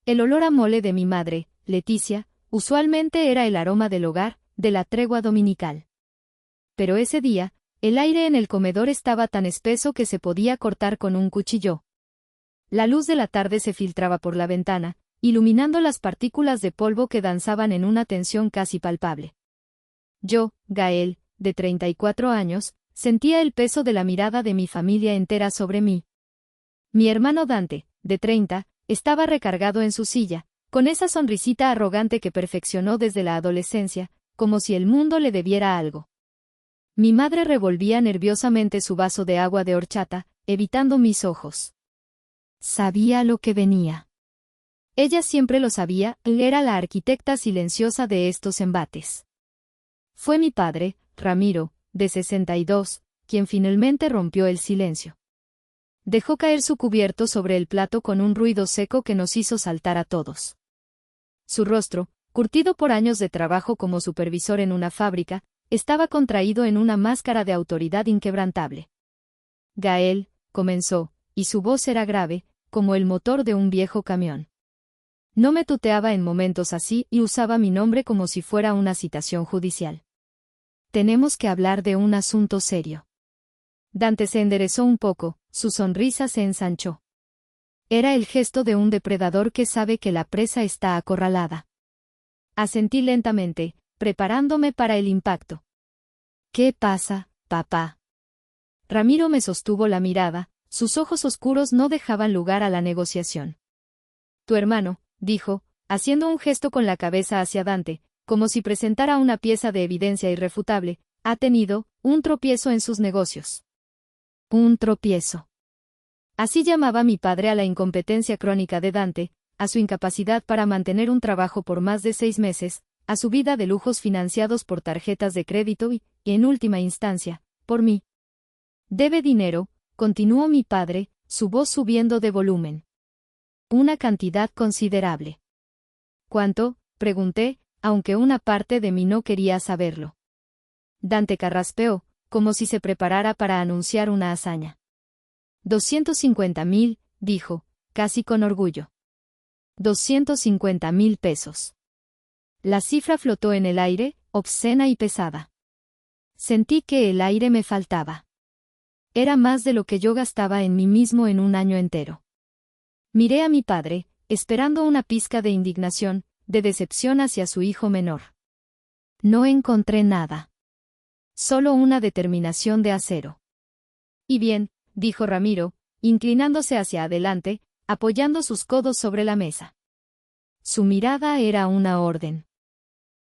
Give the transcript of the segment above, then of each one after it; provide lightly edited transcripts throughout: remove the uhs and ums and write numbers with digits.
El olor a mole de mi madre, Leticia, usualmente era el aroma del hogar, de la tregua dominical. Pero ese día, el aire en el comedor estaba tan espeso que se podía cortar con un cuchillo. La luz de la tarde se filtraba por la ventana, iluminando las partículas de polvo que danzaban en una tensión casi palpable. Yo, Gael, de 34 años, sentía el peso de la mirada de mi familia entera sobre mí. Mi hermano Dante, de 30, estaba recargado en su silla, con esa sonrisita arrogante que perfeccionó desde la adolescencia, como si el mundo le debiera algo. Mi madre revolvía nerviosamente su vaso de agua de horchata, evitando mis ojos. Sabía lo que venía. Ella siempre lo sabía, era la arquitecta silenciosa de estos embates. Fue mi padre, Ramiro, de 62, quien finalmente rompió el silencio. Dejó caer su cubierto sobre el plato con un ruido seco que nos hizo saltar a todos. Su rostro, curtido por años de trabajo como supervisor en una fábrica, estaba contraído en una máscara de autoridad inquebrantable. Gael, comenzó, y su voz era grave, como el motor de un viejo camión. No me tuteaba en momentos así y usaba mi nombre como si fuera una citación judicial. Tenemos que hablar de un asunto serio. Dante se enderezó un poco, su sonrisa se ensanchó. Era el gesto de un depredador que sabe que la presa está acorralada. Asentí lentamente, preparándome para el impacto. ¿Qué pasa, papá? Ramiro me sostuvo la mirada, sus ojos oscuros no dejaban lugar a la negociación. Tu hermano, dijo, haciendo un gesto con la cabeza hacia Dante, como si presentara una pieza de evidencia irrefutable, ha tenido un tropiezo en sus negocios. Un tropiezo. Así llamaba mi padre a la incompetencia crónica de Dante, a su incapacidad para mantener un trabajo por más de 6 meses, a su vida de lujos financiados por tarjetas de crédito y, en última instancia, por mí. Debe dinero, continuó mi padre, su voz subiendo de volumen. Una cantidad considerable. ¿Cuánto?, pregunté, aunque una parte de mí no quería saberlo. Dante carraspeó, como si se preparara para anunciar una hazaña. 250.000, dijo, casi con orgullo. 250.000 pesos. La cifra flotó en el aire, obscena y pesada. Sentí que el aire me faltaba. Era más de lo que yo gastaba en mí mismo en un año entero. Miré a mi padre, esperando una pizca de indignación, de decepción hacia su hijo menor. No encontré nada. Solo una determinación de acero. Y bien, dijo Ramiro, inclinándose hacia adelante, apoyando sus codos sobre la mesa. Su mirada era una orden.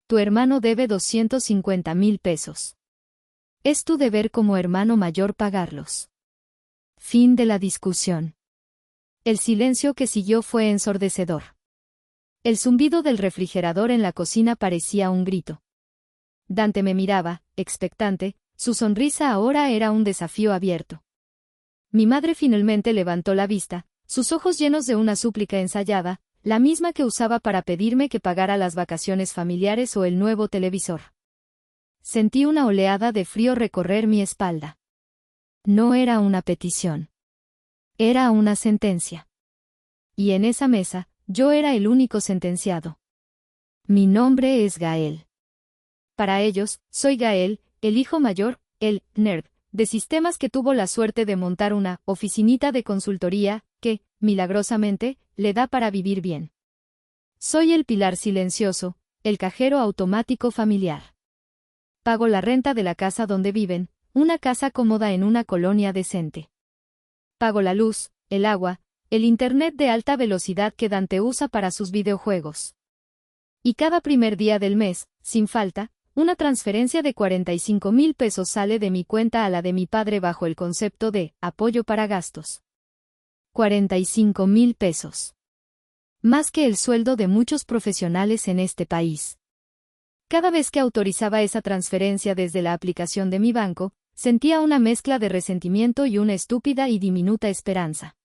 Tu hermano debe 250.000 pesos. Es tu deber como hermano mayor pagarlos. Fin de la discusión. El silencio que siguió fue ensordecedor. El zumbido del refrigerador en la cocina parecía un grito. Dante me miraba, expectante, su sonrisa ahora era un desafío abierto. Mi madre finalmente levantó la vista, sus ojos llenos de una súplica ensayada, la misma que usaba para pedirme que pagara las vacaciones familiares o el nuevo televisor. Sentí una oleada de frío recorrer mi espalda. No era una petición. Era una sentencia. Y en esa mesa, yo era el único sentenciado. Mi nombre es Gael. Para ellos, soy Gael, el hijo mayor, el nerd, de sistemas que tuvo la suerte de montar una oficinita de consultoría, que, milagrosamente, le da para vivir bien. Soy el pilar silencioso, el cajero automático familiar. Pago la renta de la casa donde viven, una casa cómoda en una colonia decente. Pago la luz, el agua, el internet de alta velocidad que Dante usa para sus videojuegos. Y cada primer día del mes, sin falta, una transferencia de 45.000 pesos sale de mi cuenta a la de mi padre bajo el concepto de apoyo para gastos. 45.000 pesos. Más que el sueldo de muchos profesionales en este país. Cada vez que autorizaba esa transferencia desde la aplicación de mi banco, sentía una mezcla de resentimiento y una estúpida y diminuta esperanza.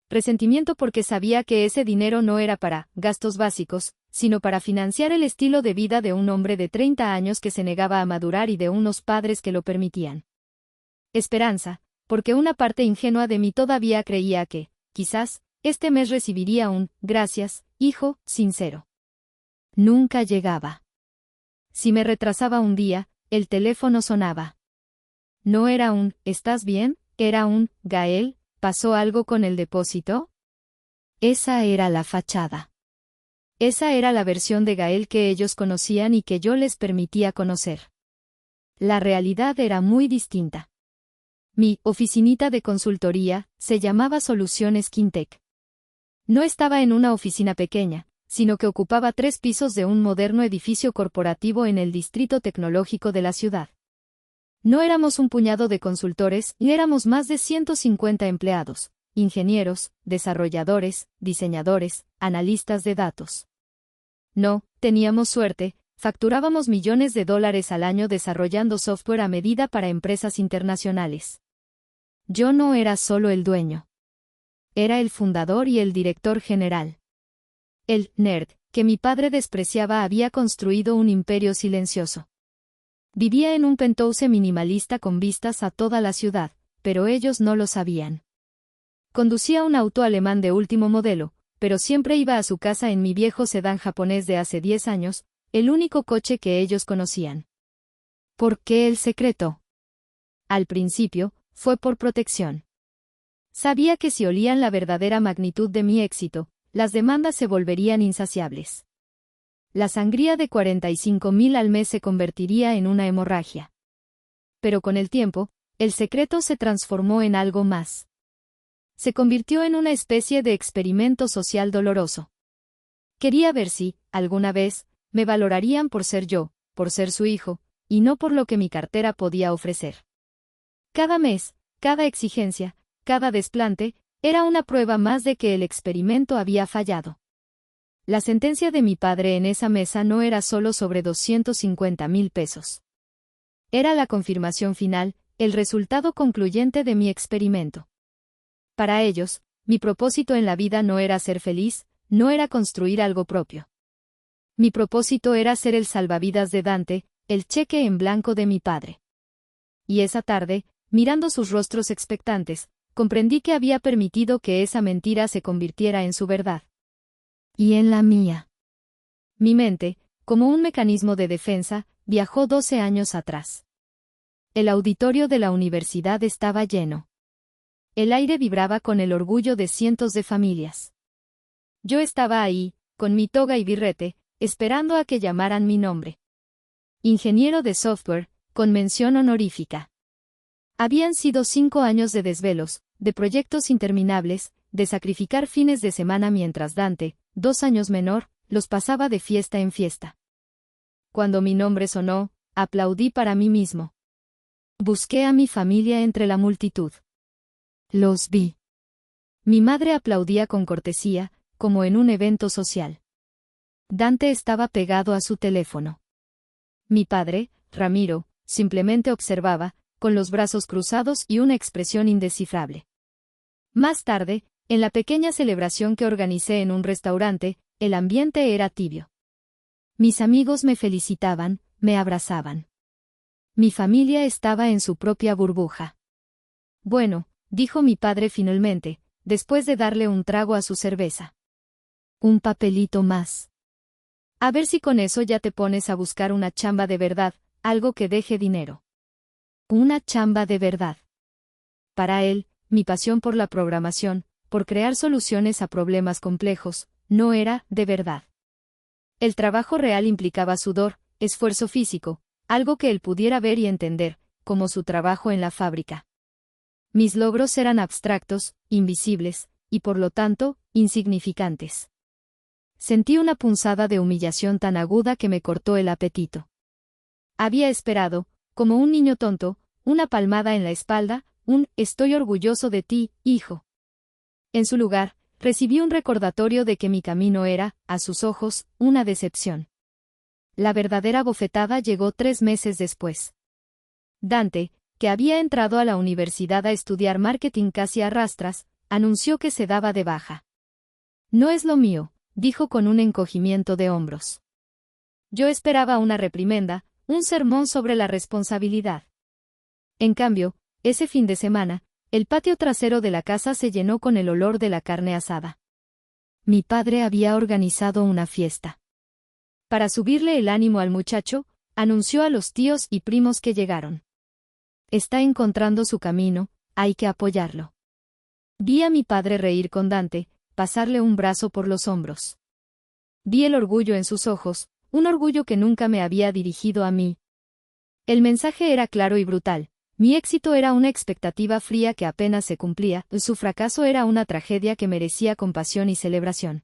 Resentimiento porque sabía que ese dinero no era para gastos básicos, sino para financiar el estilo de vida de un hombre de 30 años que se negaba a madurar y de unos padres que lo permitían. Esperanza, porque una parte ingenua de mí todavía creía que, quizás, este mes recibiría un «gracias», hijo, sincero. Nunca llegaba. Si me retrasaba un día, el teléfono sonaba. No era un ¿estás bien?, era un Gael, ¿pasó algo con el depósito? Esa era la fachada. Esa era la versión de Gael que ellos conocían y que yo les permitía conocer. La realidad era muy distinta. Mi oficinita de consultoría se llamaba Soluciones Quintec. No estaba en una oficina pequeña, sino que ocupaba 3 pisos de un moderno edificio corporativo en el distrito tecnológico de la ciudad. No éramos un puñado de consultores, y éramos más de 150 empleados, ingenieros, desarrolladores, diseñadores, analistas de datos. No, teníamos suerte, facturábamos millones de dólares al año desarrollando software a medida para empresas internacionales. Yo no era solo el dueño. Era el fundador y el director general. El nerd, que mi padre despreciaba, había construido un imperio silencioso. Vivía en un penthouse minimalista con vistas a toda la ciudad, pero ellos no lo sabían. Conducía un auto alemán de último modelo, pero siempre iba a su casa en mi viejo sedán japonés de hace 10 años, el único coche que ellos conocían. ¿Por qué el secreto? Al principio, fue por protección. Sabía que si olían la verdadera magnitud de mi éxito, las demandas se volverían insaciables. La sangría de 45,000 al mes se convertiría en una hemorragia. Pero con el tiempo, el secreto se transformó en algo más. Se convirtió en una especie de experimento social doloroso. Quería ver si, alguna vez, me valorarían por ser yo, por ser su hijo, y no por lo que mi cartera podía ofrecer. Cada mes, cada exigencia, cada desplante, era una prueba más de que el experimento había fallado. La sentencia de mi padre en esa mesa no era solo sobre 250,000 pesos. Era la confirmación final, el resultado concluyente de mi experimento. Para ellos, mi propósito en la vida no era ser feliz, no era construir algo propio. Mi propósito era ser el salvavidas de Dante, el cheque en blanco de mi padre. Y esa tarde, mirando sus rostros expectantes, comprendí que había permitido que esa mentira se convirtiera en su verdad. Y en la mía. Mi mente, como un mecanismo de defensa, viajó 12 años atrás. El auditorio de la universidad estaba lleno. El aire vibraba con el orgullo de cientos de familias. Yo estaba ahí, con mi toga y birrete, esperando a que llamaran mi nombre. Ingeniero de software, con mención honorífica. Habían sido 5 años de desvelos, de proyectos interminables, de sacrificar fines de semana mientras Dante, 2 años menor, los pasaba de fiesta en fiesta. Cuando mi nombre sonó, aplaudí para mí mismo. Busqué a mi familia entre la multitud. Los vi. Mi madre aplaudía con cortesía, como en un evento social. Dante estaba pegado a su teléfono. Mi padre, Ramiro, simplemente observaba, con los brazos cruzados y una expresión indescifrable. Más tarde, en la pequeña celebración que organicé en un restaurante, el ambiente era tibio. Mis amigos me felicitaban, me abrazaban. Mi familia estaba en su propia burbuja. Bueno, dijo mi padre finalmente, después de darle un trago a su cerveza. Un papelito más. A ver si con eso ya te pones a buscar una chamba de verdad, algo que deje dinero. Una chamba de verdad. Para él, mi pasión por la programación, por crear soluciones a problemas complejos, no era de verdad. El trabajo real implicaba sudor, esfuerzo físico, algo que él pudiera ver y entender, como su trabajo en la fábrica. Mis logros eran abstractos, invisibles, y por lo tanto, insignificantes. Sentí una punzada de humillación tan aguda que me cortó el apetito. Había esperado, como un niño tonto, una palmada en la espalda, un «estoy orgulloso de ti, hijo». En su lugar, recibí un recordatorio de que mi camino era, a sus ojos, una decepción. La verdadera bofetada llegó 3 meses después. Dante, que había entrado a la universidad a estudiar marketing casi a rastras, anunció que se daba de baja. No es lo mío, dijo con un encogimiento de hombros. Yo esperaba una reprimenda, un sermón sobre la responsabilidad. En cambio, ese fin de semana, el patio trasero de la casa se llenó con el olor de la carne asada. mi padre había organizado una fiesta. Para subirle el ánimo al muchacho, anunció a los tíos y primos que llegaron. Está encontrando su camino, hay que apoyarlo. Vi a mi padre reír con Dante, pasarle un brazo por los hombros. Vi el orgullo en sus ojos, un orgullo que nunca me había dirigido a mí. El mensaje era claro y brutal. Mi éxito era una expectativa fría que apenas se cumplía, su fracaso era una tragedia que merecía compasión y celebración.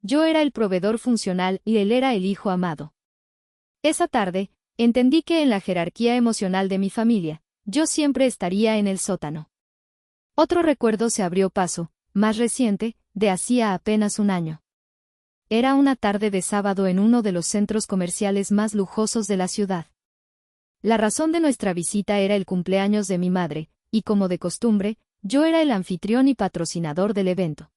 Yo era el proveedor funcional y él era el hijo amado. Esa tarde, entendí que en la jerarquía emocional de mi familia, yo siempre estaría en el sótano. Otro recuerdo se abrió paso, más reciente, de hacía apenas un año. Era una tarde de sábado en uno de los centros comerciales más lujosos de la ciudad. La razón de nuestra visita era el cumpleaños de mi madre, y como de costumbre, yo era el anfitrión y patrocinador del evento.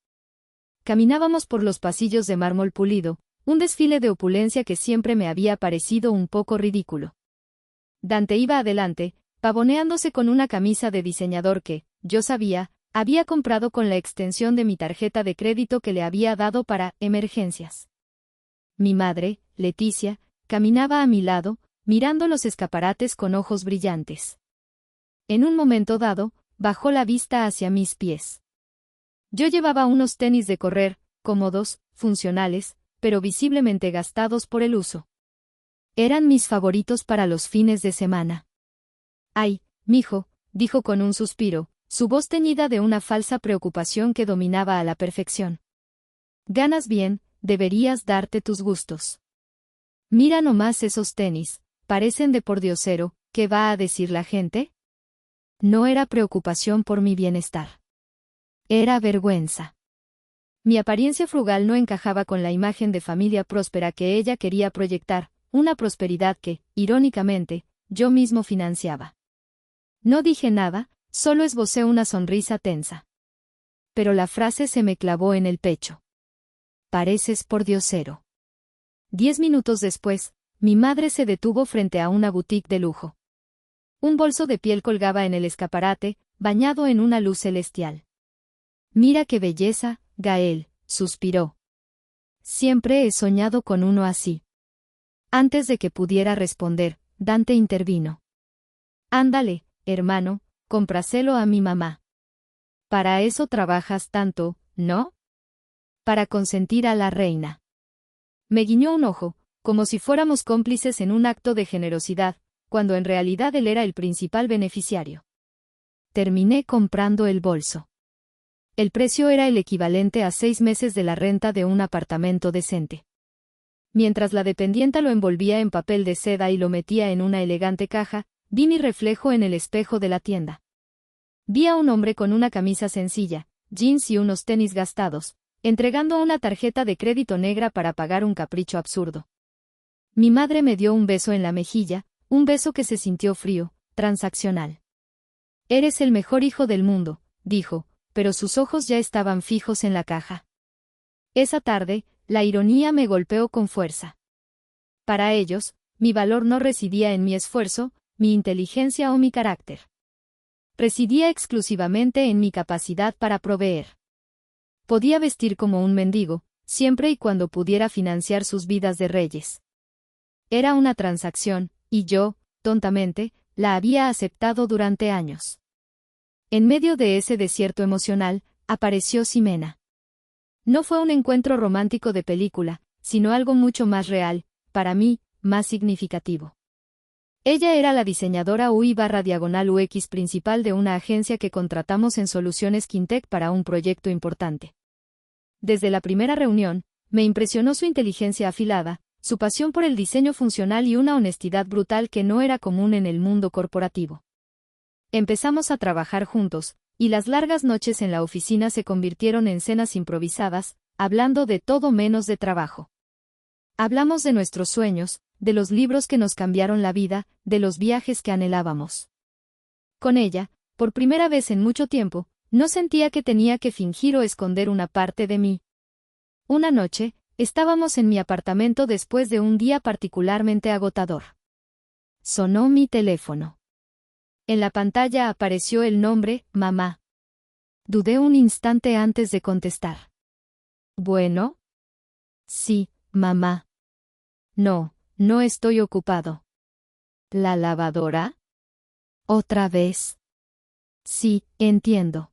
Caminábamos por los pasillos de mármol pulido, un desfile de opulencia que siempre me había parecido un poco ridículo. Dante iba adelante, pavoneándose con una camisa de diseñador que, yo sabía, había comprado con la extensión de mi tarjeta de crédito que le había dado para emergencias. Mi madre, Leticia, caminaba a mi lado, mirando los escaparates con ojos brillantes. En un momento dado, bajó la vista hacia mis pies. Yo llevaba unos tenis de correr, cómodos, funcionales, pero visiblemente gastados por el uso. Eran mis favoritos para los fines de semana. «Ay, mijo», dijo con un suspiro, su voz teñida de una falsa preocupación que dominaba a la perfección. «Ganas bien, deberías darte tus gustos. Mira nomás esos tenis, parecen de pordiosero, ¿qué va a decir la gente?». No era preocupación por mi bienestar. Era vergüenza. Mi apariencia frugal no encajaba con la imagen de familia próspera que ella quería proyectar, una prosperidad que, irónicamente, yo mismo financiaba. No dije nada, solo esbocé una sonrisa tensa. Pero la frase se me clavó en el pecho. «Pareces pordiosero». 10 minutos después, mi madre se detuvo frente a una boutique de lujo. Un bolso de piel colgaba en el escaparate, bañado en una luz celestial. «Mira qué belleza, Gael», suspiró. «Siempre he soñado con uno así». Antes de que pudiera responder, Dante intervino. «Ándale, hermano, cómpraselo a mi mamá. Para eso trabajas tanto, ¿no? Para consentir a la reina». Me guiñó un ojo, como si fuéramos cómplices en un acto de generosidad, cuando en realidad él era el principal beneficiario. Terminé comprando el bolso. El precio era el equivalente a 6 meses de la renta de un apartamento decente. Mientras la dependienta lo envolvía en papel de seda y lo metía en una elegante caja, vi mi reflejo en el espejo de la tienda. Vi a un hombre con una camisa sencilla, jeans y unos tenis gastados, entregando una tarjeta de crédito negra para pagar un capricho absurdo. Mi madre me dio un beso en la mejilla, un beso que se sintió frío, transaccional. «Eres el mejor hijo del mundo», dijo, pero sus ojos ya estaban fijos en la caja. Esa tarde, la ironía me golpeó con fuerza. Para ellos, mi valor no residía en mi esfuerzo, mi inteligencia o mi carácter. Residía exclusivamente en mi capacidad para proveer. Podía vestir como un mendigo, siempre y cuando pudiera financiar sus vidas de reyes. Era una transacción, y yo, tontamente, la había aceptado durante años. En medio de ese desierto emocional, apareció Ximena. No fue un encuentro romántico de película, sino algo mucho más real, para mí, más significativo. Ella era la diseñadora UI/UX principal de una agencia que contratamos en Soluciones Quintec para un proyecto importante. Desde la primera reunión, me impresionó su inteligencia afilada, su pasión por el diseño funcional y una honestidad brutal que no era común en el mundo corporativo. Empezamos a trabajar juntos, y las largas noches en la oficina se convirtieron en cenas improvisadas, hablando de todo menos de trabajo. Hablamos de nuestros sueños, de los libros que nos cambiaron la vida, de los viajes que anhelábamos. Con ella, por primera vez en mucho tiempo, no sentía que tenía que fingir o esconder una parte de mí. Una noche, estábamos en mi apartamento después de un día particularmente agotador. Sonó mi teléfono. En la pantalla apareció el nombre, mamá. Dudé un instante antes de contestar. Bueno. Sí, mamá. No, no estoy ocupado. ¿La lavadora? ¿Otra vez? Sí, entiendo.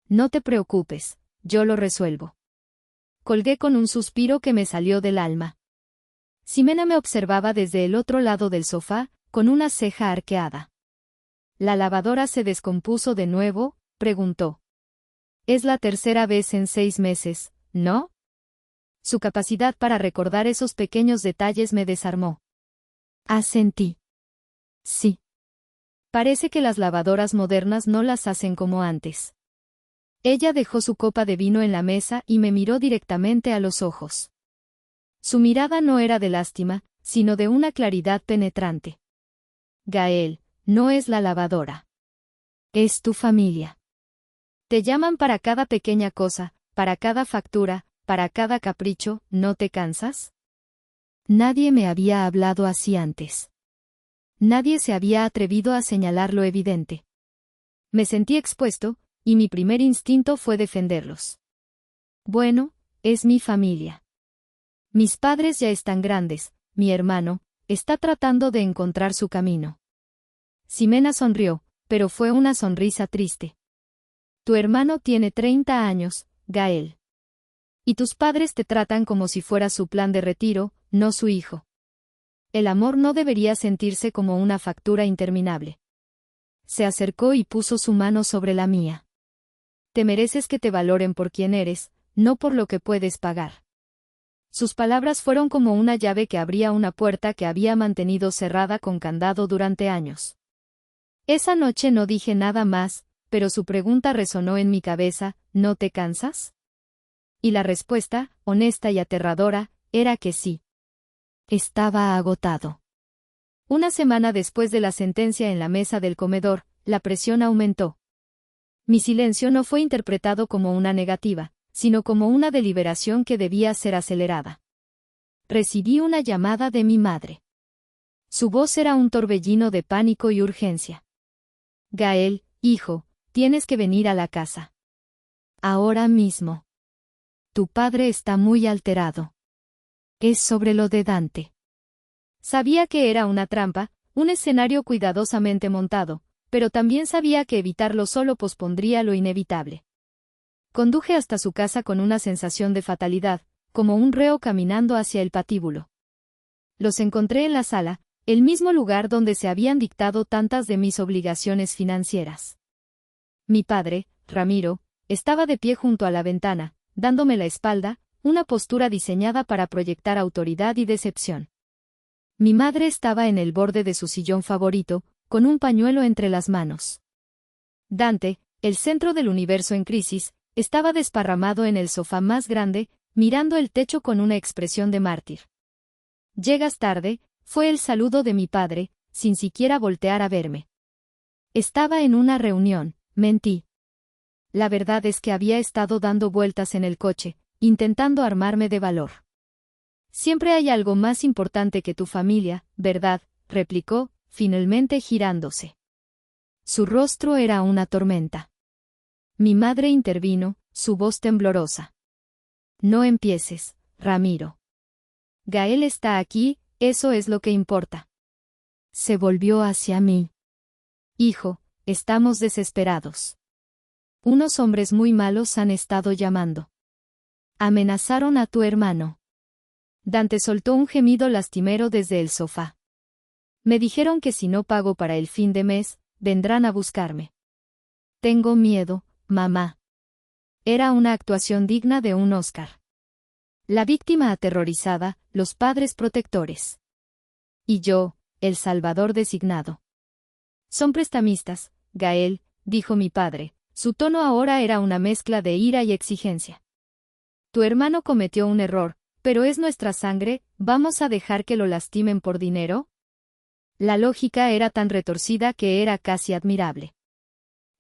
No te preocupes, yo lo resuelvo. Colgué con un suspiro que me salió del alma. Ximena me observaba desde el otro lado del sofá, con una ceja arqueada. ¿La lavadora se descompuso de nuevo?, preguntó. Es la tercera vez en 6 meses, ¿no? Su capacidad para recordar esos pequeños detalles me desarmó. Asentí. Sí. Parece que las lavadoras modernas no las hacen como antes. Ella dejó su copa de vino en la mesa y me miró directamente a los ojos. Su mirada no era de lástima, sino de una claridad penetrante. Gael, no es la lavadora. Es tu familia. Te llaman para cada pequeña cosa, para cada factura, para cada capricho, ¿no te cansas? Nadie me había hablado así antes. Nadie se había atrevido a señalar lo evidente. Me sentí expuesto, y mi primer instinto fue defenderlos. Bueno, es mi familia. Mis padres ya están grandes, mi hermano está tratando de encontrar su camino. Ximena sonrió, pero fue una sonrisa triste. Tu hermano tiene 30 años, Gael. Y tus padres te tratan como si fuera su plan de retiro, no su hijo. El amor no debería sentirse como una factura interminable. Se acercó y puso su mano sobre la mía. Te mereces que te valoren por quien eres, no por lo que puedes pagar. Sus palabras fueron como una llave que abría una puerta que había mantenido cerrada con candado durante años. Esa noche no dije nada más, pero su pregunta resonó en mi cabeza, ¿no te cansas? Y la respuesta, honesta y aterradora, era que sí. Estaba agotado. Una semana después de la sentencia en la mesa del comedor, la presión aumentó. Mi silencio no fue interpretado como una negativa, sino como una deliberación que debía ser acelerada. Recibí una llamada de mi madre. Su voz era un torbellino de pánico y urgencia. Gael, hijo, tienes que venir a la casa. Ahora mismo. Tu padre está muy alterado. Es sobre lo de Dante. Sabía que era una trampa, un escenario cuidadosamente montado, pero también sabía que evitarlo solo pospondría lo inevitable. Conduje hasta su casa con una sensación de fatalidad, como un reo caminando hacia el patíbulo. Los encontré en la sala, el mismo lugar donde se habían dictado tantas de mis obligaciones financieras. Mi padre, Ramiro, estaba de pie junto a la ventana, dándome la espalda, una postura diseñada para proyectar autoridad y decepción. Mi madre estaba en el borde de su sillón favorito, con un pañuelo entre las manos. Dante, el centro del universo en crisis, estaba desparramado en el sofá más grande, mirando el techo con una expresión de mártir. «Llegas tarde», fue el saludo de mi padre, sin siquiera voltear a verme. Estaba en una reunión, mentí. La verdad es que había estado dando vueltas en el coche, intentando armarme de valor. Siempre hay algo más importante que tu familia, ¿verdad?, replicó, finalmente girándose. Su rostro era una tormenta. Mi madre intervino, su voz temblorosa. No empieces, Ramiro. Gael está aquí, eso es lo que importa. Se volvió hacia mí. Hijo, estamos desesperados. Unos hombres muy malos han estado llamando. Amenazaron a tu hermano. Dante soltó un gemido lastimero desde el sofá. Me dijeron que si no pago para el fin de mes, vendrán a buscarme. Tengo miedo, mamá. Era una actuación digna de un Oscar. La víctima aterrorizada, los padres protectores. Y yo, el salvador designado. Son prestamistas, Gael, dijo mi padre. Su tono ahora era una mezcla de ira y exigencia. Tu hermano cometió un error, pero es nuestra sangre, ¿vamos a dejar que lo lastimen por dinero? La lógica era tan retorcida que era casi admirable.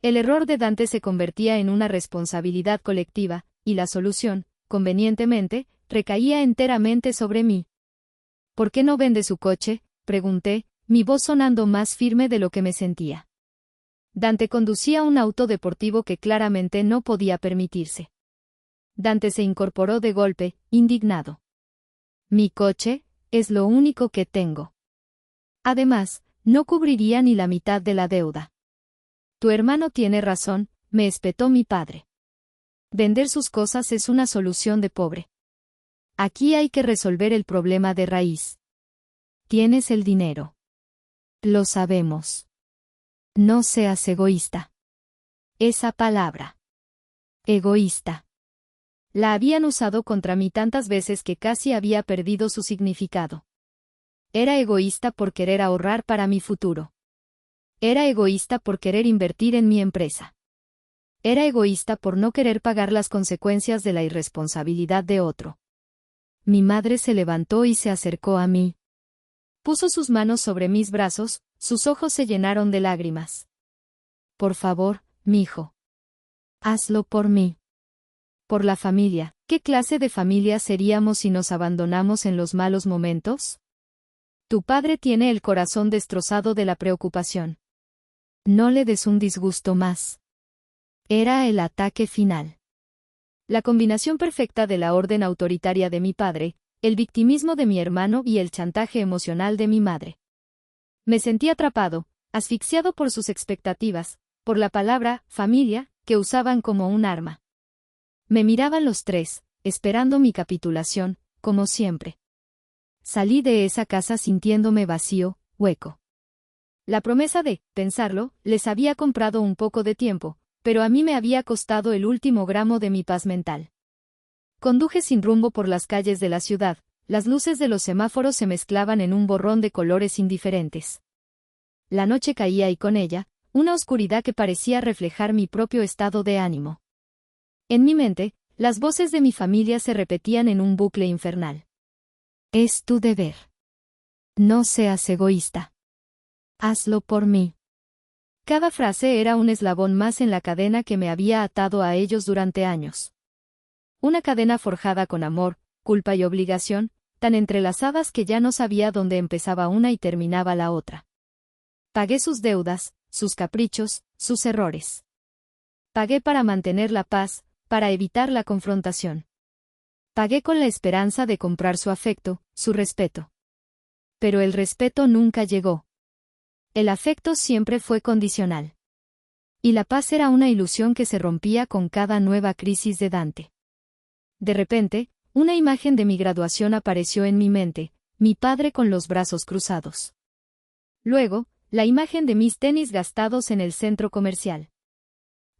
El error de Dante se convertía en una responsabilidad colectiva, y la solución, convenientemente, recaía enteramente sobre mí. ¿Por qué no vende su coche?, pregunté, mi voz sonando más firme de lo que me sentía. Dante conducía un auto deportivo que claramente no podía permitirse. Dante se incorporó de golpe, indignado. Mi coche es lo único que tengo. Además, no cubriría ni la mitad de la deuda. Tu hermano tiene razón, me espetó mi padre. Vender sus cosas es una solución de pobre. Aquí hay que resolver el problema de raíz. Tienes el dinero. Lo sabemos. No seas egoísta. Esa palabra. Egoísta. La habían usado contra mí tantas veces que casi había perdido su significado. Era egoísta por querer ahorrar para mi futuro. Era egoísta por querer invertir en mi empresa. Era egoísta por no querer pagar las consecuencias de la irresponsabilidad de otro. Mi madre se levantó y se acercó a mí. Puso sus manos sobre mis brazos, sus ojos se llenaron de lágrimas. Por favor, mijo. Hazlo por mí. Por la familia. ¿Qué clase de familia seríamos si nos abandonamos en los malos momentos? Tu padre tiene el corazón destrozado de la preocupación. No le des un disgusto más. Era el ataque final. La combinación perfecta de la orden autoritaria de mi padre, el victimismo de mi hermano y el chantaje emocional de mi madre. Me sentí atrapado, asfixiado por sus expectativas, por la palabra familia, que usaban como un arma. Me miraban los tres, esperando mi capitulación, como siempre. Salí de esa casa sintiéndome vacío, hueco. La promesa de pensarlo les había comprado un poco de tiempo, pero a mí me había costado el último gramo de mi paz mental. Conduje sin rumbo por las calles de la ciudad, las luces de los semáforos se mezclaban en un borrón de colores indiferentes. La noche caía y con ella, una oscuridad que parecía reflejar mi propio estado de ánimo. En mi mente, las voces de mi familia se repetían en un bucle infernal. Es tu deber. No seas egoísta. Hazlo por mí. Cada frase era un eslabón más en la cadena que me había atado a ellos durante años. Una cadena forjada con amor, culpa y obligación, tan entrelazadas que ya no sabía dónde empezaba una y terminaba la otra. Pagué sus deudas, sus caprichos, sus errores. Pagué para mantener la paz, para evitar la confrontación. Pagué con la esperanza de comprar su afecto, su respeto. Pero el respeto nunca llegó. El afecto siempre fue condicional. Y la paz era una ilusión que se rompía con cada nueva crisis de Dante. De repente, una imagen de mi graduación apareció en mi mente, mi padre con los brazos cruzados. Luego, la imagen de mis tenis gastados en el centro comercial.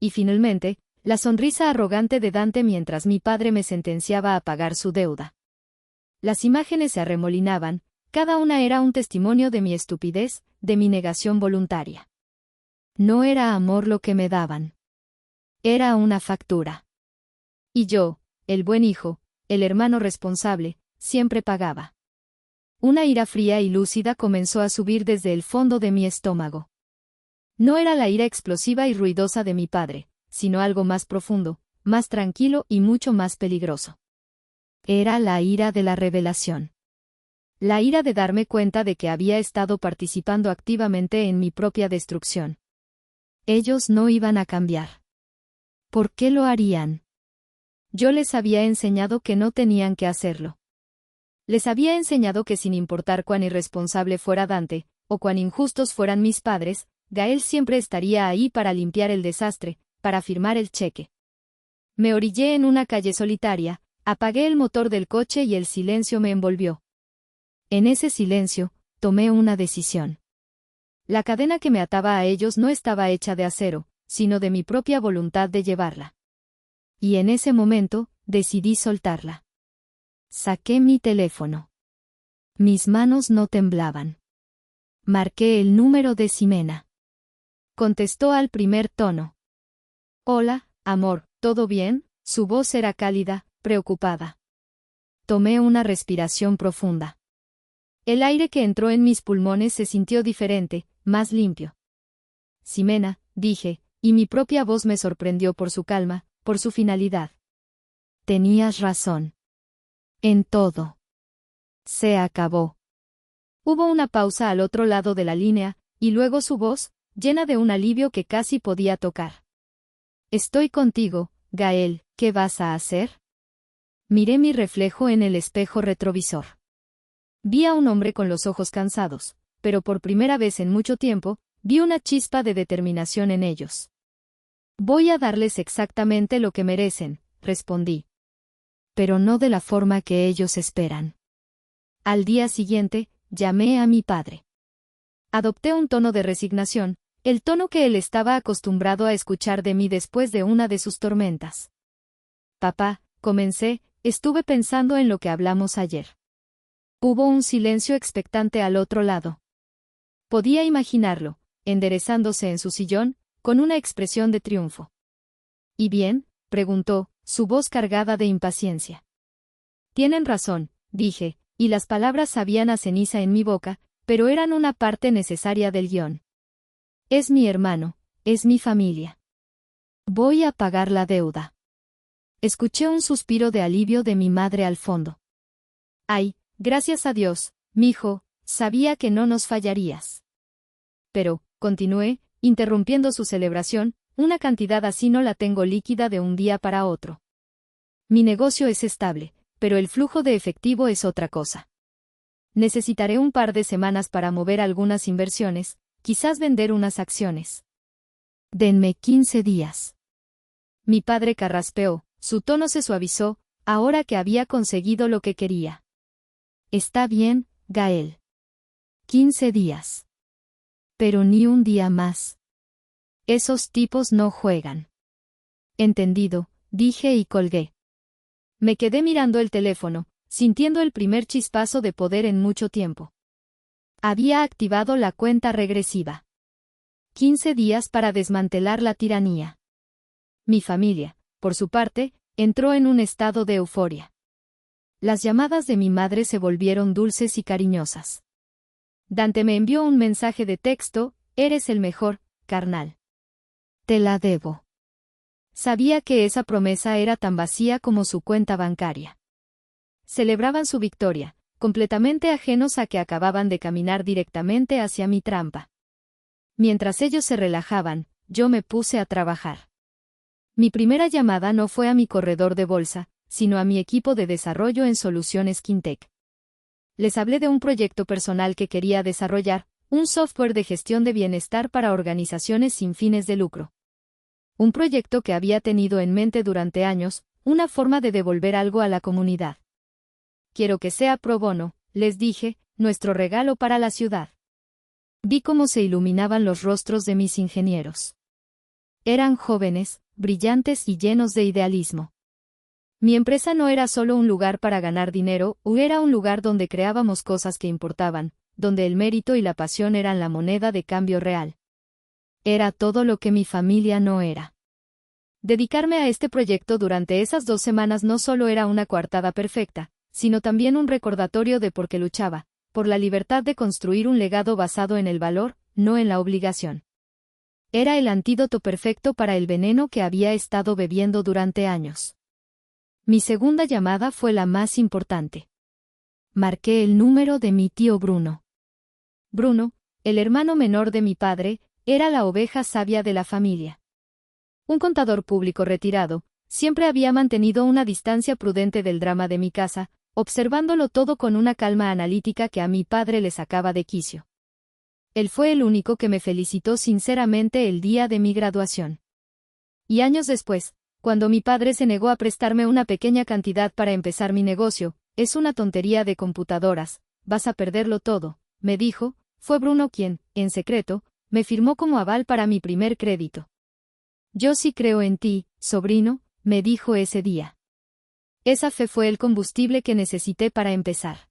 Y finalmente, la sonrisa arrogante de Dante mientras mi padre me sentenciaba a pagar su deuda. Las imágenes se arremolinaban, cada una era un testimonio de mi estupidez, de mi negación voluntaria. No era amor lo que me daban. Era una factura. Y yo, el buen hijo, el hermano responsable, siempre pagaba. Una ira fría y lúcida comenzó a subir desde el fondo de mi estómago. No era la ira explosiva y ruidosa de mi padre, sino algo más profundo, más tranquilo y mucho más peligroso. Era la ira de la revelación. La ira de darme cuenta de que había estado participando activamente en mi propia destrucción. Ellos no iban a cambiar. ¿Por qué lo harían? Yo les había enseñado que no tenían que hacerlo. Les había enseñado que sin importar cuán irresponsable fuera Dante, o cuán injustos fueran mis padres, Gael siempre estaría ahí para limpiar el desastre, para firmar el cheque. Me orillé en una calle solitaria, apagué el motor del coche y el silencio me envolvió. En ese silencio, tomé una decisión. La cadena que me ataba a ellos no estaba hecha de acero, sino de mi propia voluntad de llevarla. Y en ese momento, decidí soltarla. Saqué mi teléfono. Mis manos no temblaban. Marqué el número de Ximena. Contestó al primer tono. Hola, amor, ¿todo bien? Su voz era cálida, preocupada. Tomé una respiración profunda. El aire que entró en mis pulmones se sintió diferente, más limpio. Ximena, dije, y mi propia voz me sorprendió por su calma, por su finalidad. Tenías razón. En todo. Se acabó. Hubo una pausa al otro lado de la línea, y luego su voz, llena de un alivio que casi podía tocar. Estoy contigo, Gael, ¿qué vas a hacer? Miré mi reflejo en el espejo retrovisor. Vi a un hombre con los ojos cansados, pero por primera vez en mucho tiempo, vi una chispa de determinación en ellos. Voy a darles exactamente lo que merecen, respondí. Pero no de la forma que ellos esperan. Al día siguiente, llamé a mi padre. Adopté un tono de resignación, el tono que él estaba acostumbrado a escuchar de mí después de una de sus tormentas. Papá, comencé, estuve pensando en lo que hablamos ayer. Hubo un silencio expectante al otro lado. Podía imaginarlo, enderezándose en su sillón, con una expresión de triunfo. ¿Y bien?, preguntó, su voz cargada de impaciencia. Tienen razón, dije, y las palabras sabían a ceniza en mi boca, pero eran una parte necesaria del guión. Es mi hermano, es mi familia. Voy a pagar la deuda. Escuché un suspiro de alivio de mi madre al fondo. Ay, gracias a Dios, mijo, sabía que no nos fallarías. Pero, continué, interrumpiendo su celebración, una cantidad así no la tengo líquida de un día para otro. Mi negocio es estable, pero el flujo de efectivo es otra cosa. Necesitaré un par de semanas para mover algunas inversiones, quizás vender unas acciones. Denme 15 días. Mi padre carraspeó, su tono se suavizó, ahora que había conseguido lo que quería. Está bien, Gael. 15 días. Pero ni un día más. Esos tipos no juegan. Entendido, dije y colgué. Me quedé mirando el teléfono, sintiendo el primer chispazo de poder en mucho tiempo. Había activado la cuenta regresiva. 15 días para desmantelar la tiranía. Mi familia, por su parte, entró en un estado de euforia. Las llamadas de mi madre se volvieron dulces y cariñosas. Dante me envió un mensaje de texto: eres el mejor, carnal. Te la debo. Sabía que esa promesa era tan vacía como su cuenta bancaria. Celebraban su victoria, completamente ajenos a que acababan de caminar directamente hacia mi trampa. Mientras ellos se relajaban, yo me puse a trabajar. Mi primera llamada no fue a mi corredor de bolsa, sino a mi equipo de desarrollo en Soluciones Quintec. Les hablé de un proyecto personal que quería desarrollar, un software de gestión de bienestar para organizaciones sin fines de lucro. Un proyecto que había tenido en mente durante años, una forma de devolver algo a la comunidad. Quiero que sea pro bono, les dije, nuestro regalo para la ciudad. Vi cómo se iluminaban los rostros de mis ingenieros. Eran jóvenes, brillantes y llenos de idealismo. Mi empresa no era solo un lugar para ganar dinero, era un lugar donde creábamos cosas que importaban, donde el mérito y la pasión eran la moneda de cambio real. Era todo lo que mi familia no era. Dedicarme a este proyecto durante esas 2 semanas no solo era una coartada perfecta, sino también un recordatorio de por qué luchaba, por la libertad de construir un legado basado en el valor, no en la obligación. Era el antídoto perfecto para el veneno que había estado bebiendo durante años. Mi segunda llamada fue la más importante. Marqué el número de mi tío Bruno. Bruno, el hermano menor de mi padre, era la oveja sabia de la familia. Un contador público retirado, siempre había mantenido una distancia prudente del drama de mi casa, observándolo todo con una calma analítica que a mi padre le sacaba de quicio. Él fue el único que me felicitó sinceramente el día de mi graduación. Y años después, cuando mi padre se negó a prestarme una pequeña cantidad para empezar mi negocio, es una tontería de computadoras, vas a perderlo todo, me dijo, fue Bruno quien, en secreto, me firmó como aval para mi primer crédito. Yo sí creo en ti, sobrino, me dijo ese día. Esa fe fue el combustible que necesité para empezar.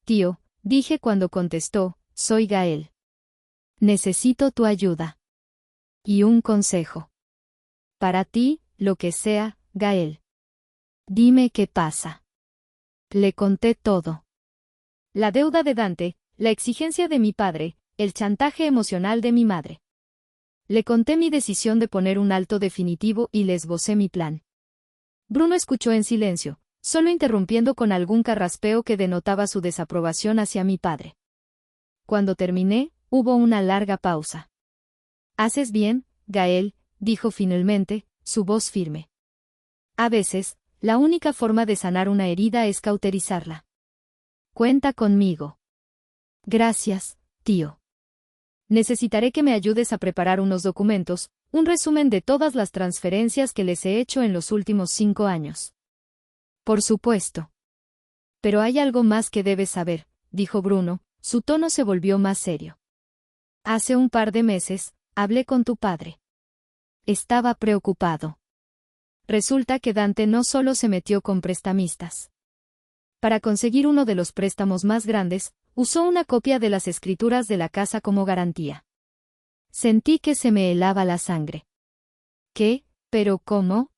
Tío, dije cuando contestó, soy Gael. Necesito tu ayuda. Y un consejo. Para ti, lo que sea, Gael. Dime qué pasa. Le conté todo. La deuda de Dante, la exigencia de mi padre, el chantaje emocional de mi madre. Le conté mi decisión de poner un alto definitivo y le esbocé mi plan. Bruno escuchó en silencio, solo interrumpiendo con algún carraspeo que denotaba su desaprobación hacia mi padre. Cuando terminé, hubo una larga pausa. Haces bien, Gael, dijo finalmente, su voz firme. A veces, la única forma de sanar una herida es cauterizarla. Cuenta conmigo. Gracias, tío. Necesitaré que me ayudes a preparar unos documentos, un resumen de todas las transferencias que les he hecho en los últimos 5 años. Por supuesto. Pero hay algo más que debes saber, dijo Bruno, su tono se volvió más serio. Hace un par de meses, hablé con tu padre. Estaba preocupado. Resulta que Dante no solo se metió con prestamistas. Para conseguir uno de los préstamos más grandes, usó una copia de las escrituras de la casa como garantía. Sentí que se me helaba la sangre. ¿Qué? ¿Pero cómo?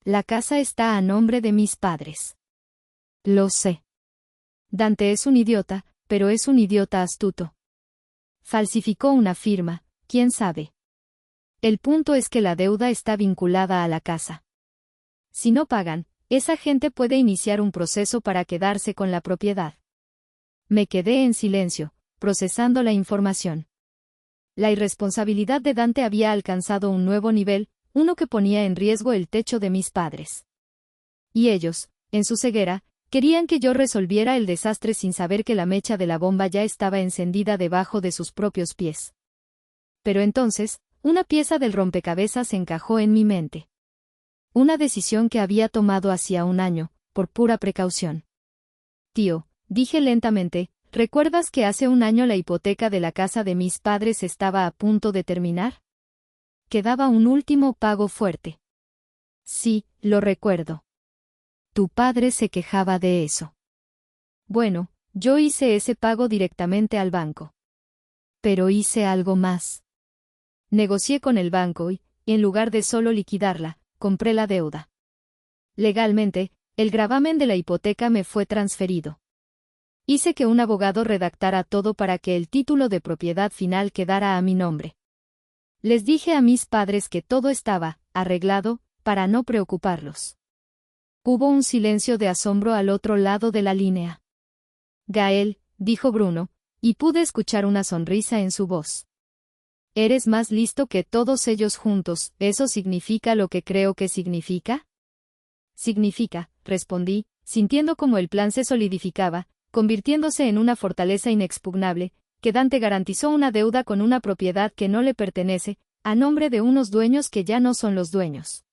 La casa está a nombre de mis padres. Lo sé. Dante es un idiota, pero es un idiota astuto. Falsificó una firma, quién sabe. El punto es que la deuda está vinculada a la casa. Si no pagan, esa gente puede iniciar un proceso para quedarse con la propiedad. Me quedé en silencio, procesando la información. La irresponsabilidad de Dante había alcanzado un nuevo nivel, uno que ponía en riesgo el techo de mis padres. Y ellos, en su ceguera, querían que yo resolviera el desastre sin saber que la mecha de la bomba ya estaba encendida debajo de sus propios pies. Pero entonces, una pieza del rompecabezas encajó en mi mente. Una decisión que había tomado hacía un año, por pura precaución. Tío, dije lentamente, ¿recuerdas que hace un año la hipoteca de la casa de mis padres estaba a punto de terminar? Quedaba un último pago fuerte. Sí, lo recuerdo. Tu padre se quejaba de eso. Bueno, yo hice ese pago directamente al banco. Pero hice algo más. Negocié con el banco y, en lugar de solo liquidarla, compré la deuda. Legalmente, el gravamen de la hipoteca me fue transferido. Hice que un abogado redactara todo para que el título de propiedad final quedara a mi nombre. Les dije a mis padres que todo estaba arreglado, para no preocuparlos. Hubo un silencio de asombro al otro lado de la línea. Gael, dijo Bruno, y pude escuchar una sonrisa en su voz. Eres más listo que todos ellos juntos, ¿eso significa lo que creo que significa? Significa, respondí, sintiendo como el plan se solidificaba, convirtiéndose en una fortaleza inexpugnable, que Dante garantizó una deuda con una propiedad que no le pertenece, a nombre de unos dueños que ya no son los dueños.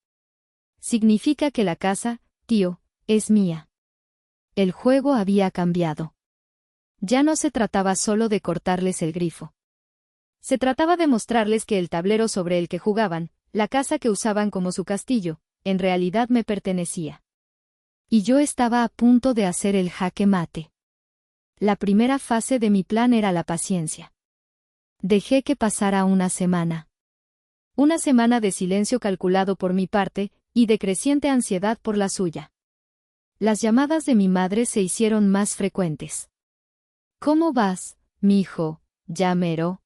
Significa que la casa, tío, es mía. El juego había cambiado. Ya no se trataba solo de cortarles el grifo. Se trataba de mostrarles que el tablero sobre el que jugaban, la casa que usaban como su castillo, en realidad me pertenecía. Y yo estaba a punto de hacer el jaque mate. La primera fase de mi plan era la paciencia. Dejé que pasara una semana. Una semana de silencio calculado por mi parte, y de creciente ansiedad por la suya. Las llamadas de mi madre se hicieron más frecuentes. ¿Cómo vas, mijo? ¿Ya mero?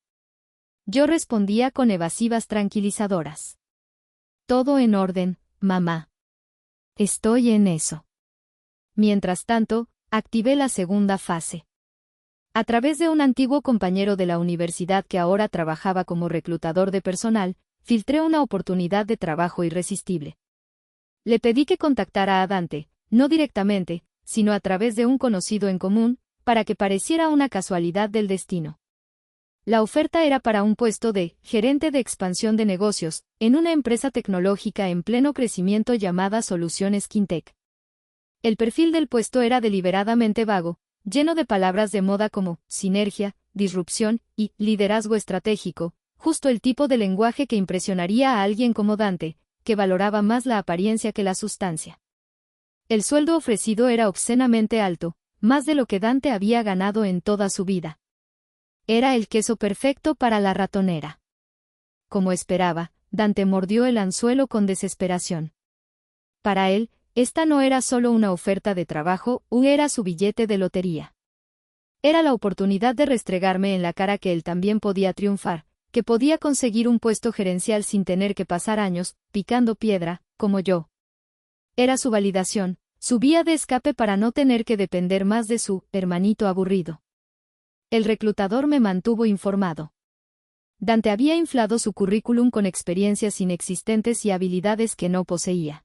Yo respondía con evasivas tranquilizadoras. Todo en orden, mamá. Estoy en eso. Mientras tanto, activé la segunda fase. A través de un antiguo compañero de la universidad que ahora trabajaba como reclutador de personal, filtré una oportunidad de trabajo irresistible. Le pedí que contactara a Dante, no directamente, sino a través de un conocido en común, para que pareciera una casualidad del destino. La oferta era para un puesto de gerente de expansión de negocios, en una empresa tecnológica en pleno crecimiento llamada Soluciones Quintec. El perfil del puesto era deliberadamente vago, lleno de palabras de moda como sinergia, disrupción y liderazgo estratégico, justo el tipo de lenguaje que impresionaría a alguien como Dante, que valoraba más la apariencia que la sustancia. El sueldo ofrecido era obscenamente alto, más de lo que Dante había ganado en toda su vida. Era el queso perfecto para la ratonera. Como esperaba, Dante mordió el anzuelo con desesperación. Para él, esta no era solo una oferta de trabajo, era su billete de lotería. Era la oportunidad de restregarme en la cara que él también podía triunfar, que podía conseguir un puesto gerencial sin tener que pasar años, picando piedra, como yo. Era su validación, su vía de escape para no tener que depender más de su hermanito aburrido. El reclutador me mantuvo informado. Dante había inflado su currículum con experiencias inexistentes y habilidades que no poseía.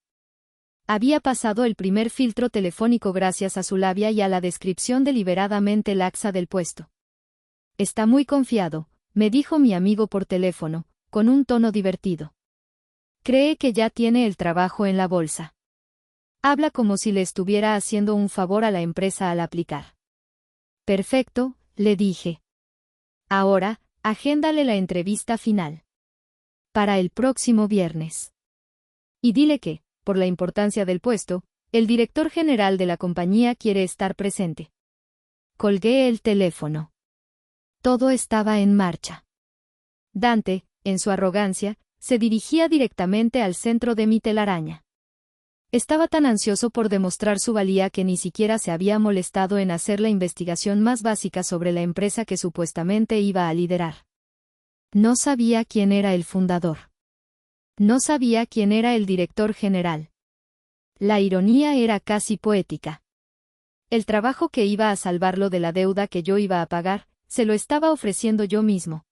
había pasado el primer filtro telefónico gracias a su labia y a la descripción deliberadamente laxa del puesto. Está muy confiado, me dijo mi amigo por teléfono, con un tono divertido. Cree que ya tiene el trabajo en la bolsa. Habla como si le estuviera haciendo un favor a la empresa al aplicar. Perfecto, le dije. Ahora, agéndale la entrevista final. Para el próximo viernes. Y dile que, por la importancia del puesto, el director general de la compañía quiere estar presente. Colgué el teléfono. Todo estaba en marcha. Dante, en su arrogancia, se dirigía directamente al centro de mi telaraña. Estaba tan ansioso por demostrar su valía que ni siquiera se había molestado en hacer la investigación más básica sobre la empresa que supuestamente iba a liderar. No sabía quién era el fundador. No sabía quién era el director general. La ironía era casi poética. El trabajo que iba a salvarlo de la deuda que yo iba a pagar, se lo estaba ofreciendo yo mismo.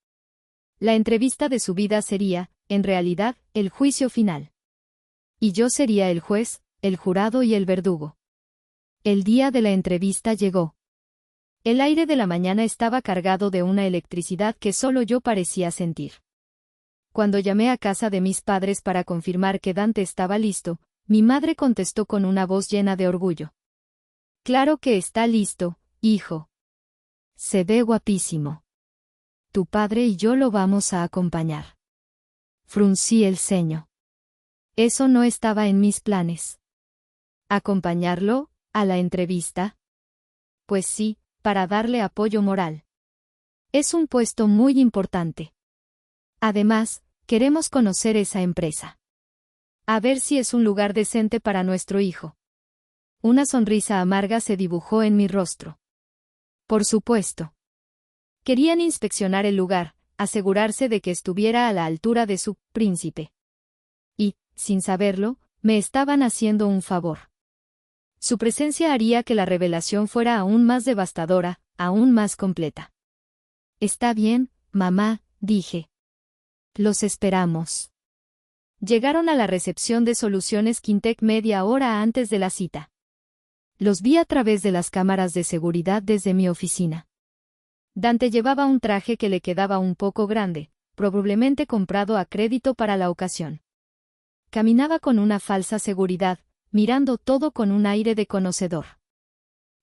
La entrevista de su vida sería, en realidad, el juicio final. Y yo sería el juez, el jurado y el verdugo. El día de la entrevista llegó. El aire de la mañana estaba cargado de una electricidad que solo yo parecía sentir. Cuando llamé a casa de mis padres para confirmar que Dante estaba listo, mi madre contestó con una voz llena de orgullo. Claro que está listo, hijo. Se ve guapísimo. Tu padre y yo lo vamos a acompañar. Fruncí el ceño. Eso no estaba en mis planes. ¿Acompañarlo, a la entrevista? Pues sí, para darle apoyo moral. Es un puesto muy importante. Además, queremos conocer esa empresa. A ver si es un lugar decente para nuestro hijo. Una sonrisa amarga se dibujó en mi rostro. Por supuesto. Querían inspeccionar el lugar, asegurarse de que estuviera a la altura de su príncipe. Y, sin saberlo, me estaban haciendo un favor. Su presencia haría que la revelación fuera aún más devastadora, aún más completa. Está bien, mamá, dije. Los esperamos. Llegaron a la recepción de Soluciones Quintec media hora antes de la cita. Los vi a través de las cámaras de seguridad desde mi oficina. Dante llevaba un traje que le quedaba un poco grande, probablemente comprado a crédito para la ocasión. Caminaba con una falsa seguridad, mirando todo con un aire de conocedor.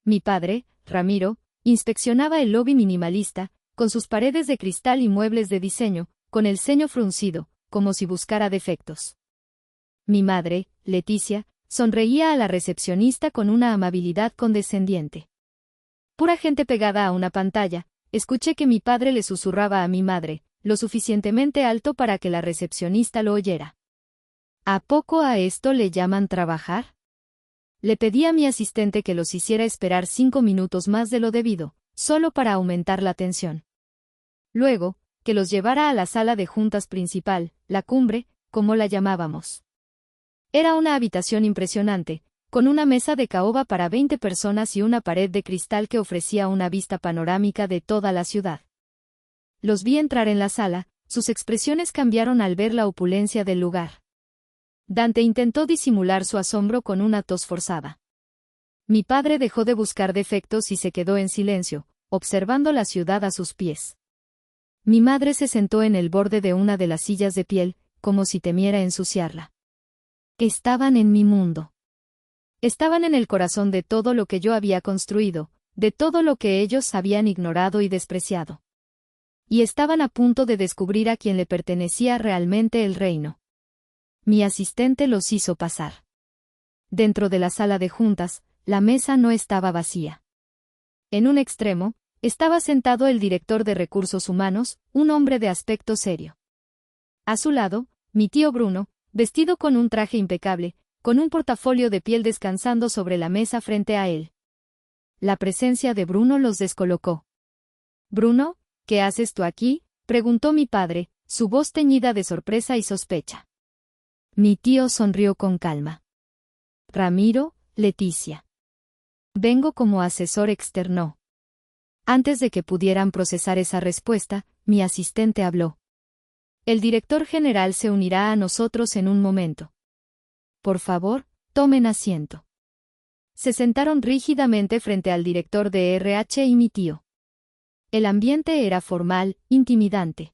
Mi padre, Ramiro, inspeccionaba el lobby minimalista, con sus paredes de cristal y muebles de diseño, con el ceño fruncido, como si buscara defectos. Mi madre, Leticia, sonreía a la recepcionista con una amabilidad condescendiente. Pura gente pegada a una pantalla, escuché que mi padre le susurraba a mi madre, lo suficientemente alto para que la recepcionista lo oyera. ¿A poco a esto le llaman trabajar? Le pedí a mi asistente que los hiciera esperar 5 minutos más de lo debido, solo para aumentar la tensión. Luego, que los llevara a la sala de juntas principal, la cumbre, como la llamábamos. Era una habitación impresionante, con una mesa de caoba para 20 personas y una pared de cristal que ofrecía una vista panorámica de toda la ciudad. Los vi entrar en la sala, sus expresiones cambiaron al ver la opulencia del lugar. Dante intentó disimular su asombro con una tos forzada. Mi padre dejó de buscar defectos y se quedó en silencio, observando la ciudad a sus pies. Mi madre se sentó en el borde de una de las sillas de piel, como si temiera ensuciarla. Estaban en mi mundo. Estaban en el corazón de todo lo que yo había construido, de todo lo que ellos habían ignorado y despreciado. Y estaban a punto de descubrir a quién le pertenecía realmente el reino. Mi asistente los hizo pasar. Dentro de la sala de juntas, la mesa no estaba vacía. En un extremo, estaba sentado el director de recursos humanos, un hombre de aspecto serio. A su lado, mi tío Bruno, vestido con un traje impecable, con un portafolio de piel descansando sobre la mesa frente a él. La presencia de Bruno los descolocó. «Bruno, ¿qué haces tú aquí?», preguntó mi padre, su voz teñida de sorpresa y sospecha. Mi tío sonrió con calma. «Ramiro, Leticia. Vengo como asesor externo». Antes de que pudieran procesar esa respuesta, mi asistente habló. «El director general se unirá a nosotros en un momento. Por favor, Tomen asiento. Se sentaron rígidamente frente al director de RH y mi tío. El ambiente era formal, intimidante.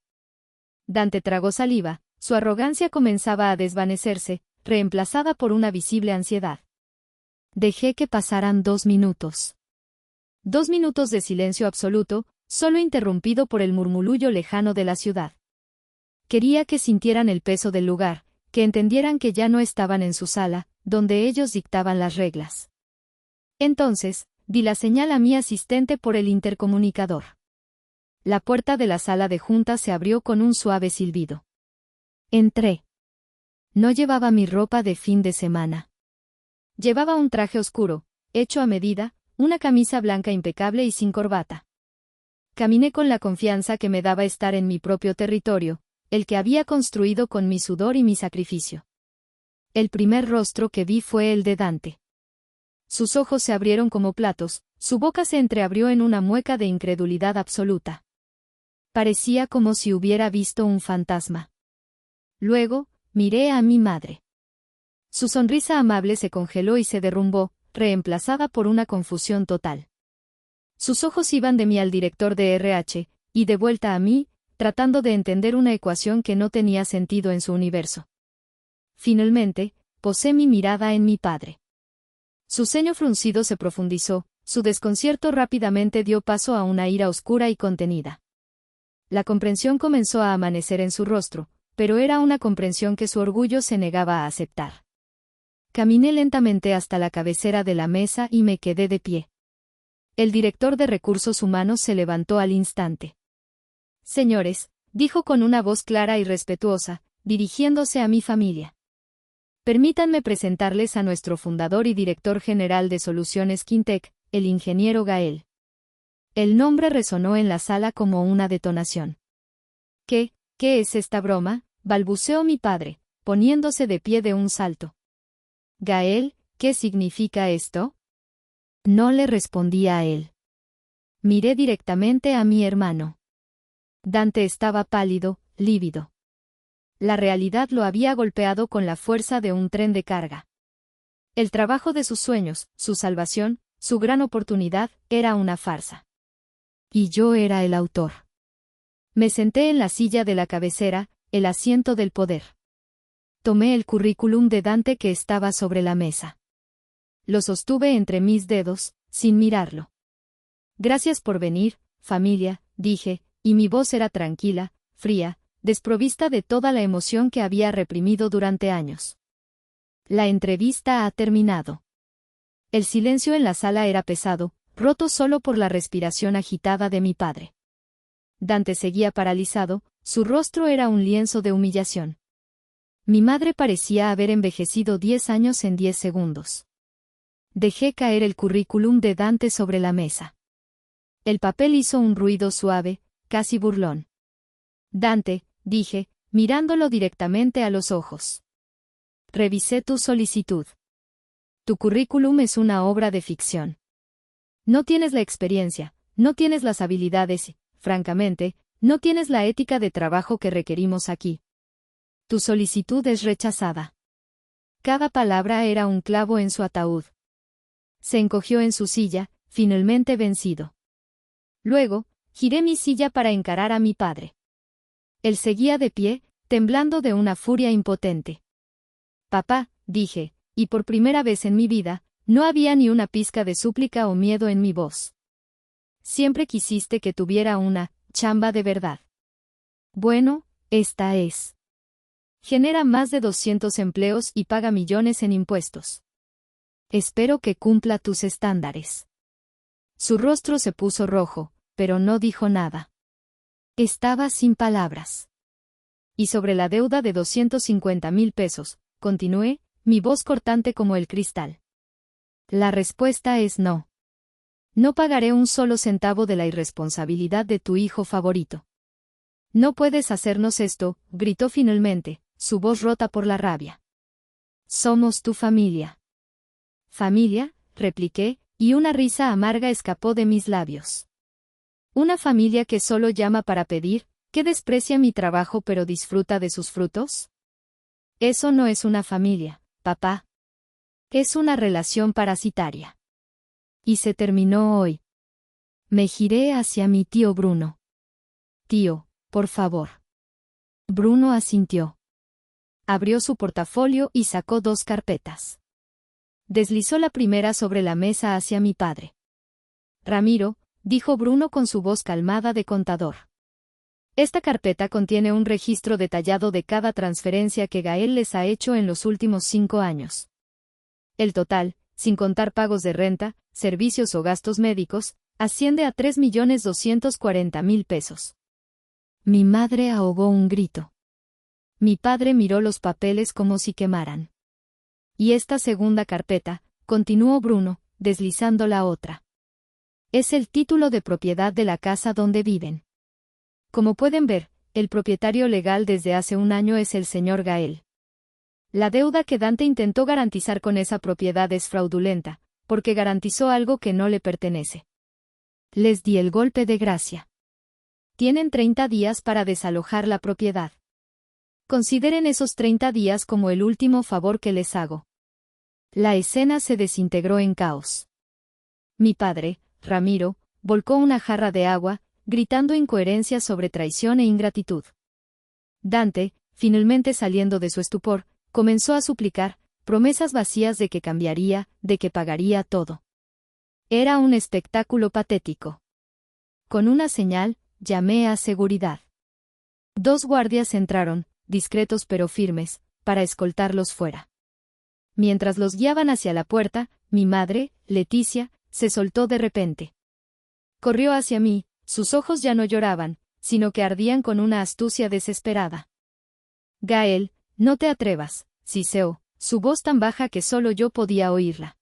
Dante tragó saliva, su arrogancia comenzaba a desvanecerse, reemplazada por una visible ansiedad. Dejé que pasaran 2 minutos. 2 minutos de silencio absoluto, solo interrumpido por el murmullo lejano de la ciudad. Quería que sintieran el peso del lugar, que entendieran que ya no estaban en su sala, donde ellos dictaban las reglas. Entonces, di la señal a mi asistente por el intercomunicador. La puerta de la sala de juntas se abrió con un suave silbido. Entré. No llevaba mi ropa de fin de semana. Llevaba un traje oscuro, hecho a medida, una camisa blanca impecable y sin corbata. Caminé con la confianza que me daba estar en mi propio territorio, el que había construido con mi sudor y mi sacrificio. El primer rostro que vi fue el de Dante. Sus ojos se abrieron como platos, su boca se entreabrió en una mueca de incredulidad absoluta. Parecía como si hubiera visto un fantasma. Luego, miré a mi madre. Su sonrisa amable se congeló y se derrumbó, reemplazada por una confusión total. Sus ojos iban de mí al director de RH, y de vuelta a mí, tratando de entender una ecuación que no tenía sentido en su universo. Finalmente, posé mi mirada en mi padre. Su ceño fruncido se profundizó, su desconcierto rápidamente dio paso a una ira oscura y contenida. La comprensión comenzó a amanecer en su rostro, pero era una comprensión que su orgullo se negaba a aceptar. Caminé lentamente hasta la cabecera de la mesa y me quedé de pie. El director de Recursos Humanos se levantó al instante. Señores, dijo con una voz clara y respetuosa, dirigiéndose a mi familia. Permítanme presentarles a nuestro fundador y director general de Soluciones Quintec, el ingeniero Gael. El nombre resonó en la sala como una detonación. ¿Qué es esta broma?, balbuceó mi padre, poniéndose de pie de un salto. Gael, ¿qué significa esto? No le respondí a él. Miré directamente a mi hermano. Dante estaba pálido, lívido. La realidad lo había golpeado con la fuerza de un tren de carga. El trabajo de sus sueños, su salvación, su gran oportunidad, era una farsa. Y yo era el autor. Me senté en la silla de la cabecera, el asiento del poder. Tomé el currículum de Dante que estaba sobre la mesa. Lo sostuve entre mis dedos, sin mirarlo. Gracias por venir, familia, dije, y mi voz era tranquila, fría, desprovista de toda la emoción que había reprimido durante años. La entrevista ha terminado. El silencio en la sala era pesado, roto solo por la respiración agitada de mi padre. Dante seguía paralizado, su rostro era un lienzo de humillación. Mi madre parecía haber envejecido 10 años en 10 segundos. Dejé caer el currículum de Dante sobre la mesa. El papel hizo un ruido suave, casi burlón. Dante, dije, mirándolo directamente a los ojos. Revisé tu solicitud. Tu currículum es una obra de ficción. No tienes la experiencia, no tienes las habilidades y, francamente, no tienes la ética de trabajo que requerimos aquí. Tu solicitud es rechazada. Cada palabra era un clavo en su ataúd. Se encogió en su silla, finalmente vencido. Luego, giré mi silla para encarar a mi padre. Él seguía de pie, temblando de una furia impotente. Papá, dije, y por primera vez en mi vida, no había ni una pizca de súplica o miedo en mi voz. Siempre quisiste que tuviera una chamba de verdad. Bueno, esta es. Genera más de 200 empleos y paga millones en impuestos. Espero que cumpla tus estándares. Su rostro se puso rojo, pero no dijo nada. Estaba sin palabras. Y sobre la deuda de 250,000 pesos, continué, mi voz cortante como el cristal. La respuesta es no. No pagaré un solo centavo de la irresponsabilidad de tu hijo favorito. No puedes hacernos esto, gritó finalmente, su voz rota por la rabia. Somos tu familia. ¿Familia?, repliqué, y una risa amarga escapó de mis labios. ¿Una familia que solo llama para pedir, que desprecia mi trabajo pero disfruta de sus frutos? Eso no es una familia, papá. Es una relación parasitaria. Y se terminó hoy. Me giré hacia mi tío Bruno. Tío, por favor. Bruno asintió. Abrió su portafolio y sacó 2 carpetas. Deslizó la primera sobre la mesa hacia mi padre. Ramiro, dijo Bruno con su voz calmada de contador. Esta carpeta contiene un registro detallado de cada transferencia que Gael les ha hecho en los últimos 5 años. El total, sin contar pagos de renta, servicios o gastos médicos, asciende a 3.240.000 pesos. Mi madre ahogó un grito. Mi padre miró los papeles como si quemaran. Y esta segunda carpeta, continuó Bruno, deslizando la otra. Es el título de propiedad de la casa donde viven. Como pueden ver, el propietario legal desde hace un año es el señor Gael. La deuda que Dante intentó garantizar con esa propiedad es fraudulenta, porque garantizó algo que no le pertenece. Les di el golpe de gracia. Tienen 30 días para desalojar la propiedad. Consideren esos 30 días como el último favor que les hago. La escena se desintegró en caos. Mi padre, Ramiro, volcó una jarra de agua, gritando incoherencias sobre traición e ingratitud. Dante, finalmente saliendo de su estupor, comenzó a suplicar, promesas vacías de que cambiaría, de que pagaría todo. Era un espectáculo patético. Con una señal, llamé a seguridad. 2 guardias entraron, discretos pero firmes, para escoltarlos fuera. Mientras los guiaban hacia la puerta, mi madre, Leticia, se soltó de repente. Corrió hacia mí, sus ojos ya no lloraban, sino que ardían con una astucia desesperada. Gael, no te atrevas, siseó, su voz tan baja que solo yo podía oírla.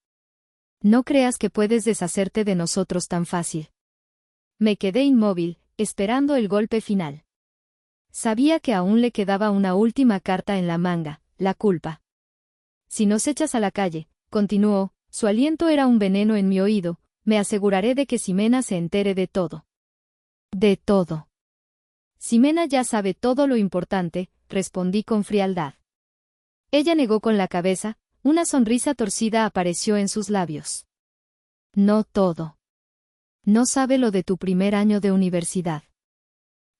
No creas que puedes deshacerte de nosotros tan fácil. Me quedé inmóvil, esperando el golpe final. Sabía que aún le quedaba una última carta en la manga, la culpa. Si nos echas a la calle, continuó, su aliento era un veneno en mi oído, me aseguraré de que Ximena se entere de todo. De todo. Ximena ya sabe todo lo importante, respondí con frialdad. Ella negó con la cabeza, una sonrisa torcida apareció en sus labios. No todo. No sabe lo de tu primer año de universidad.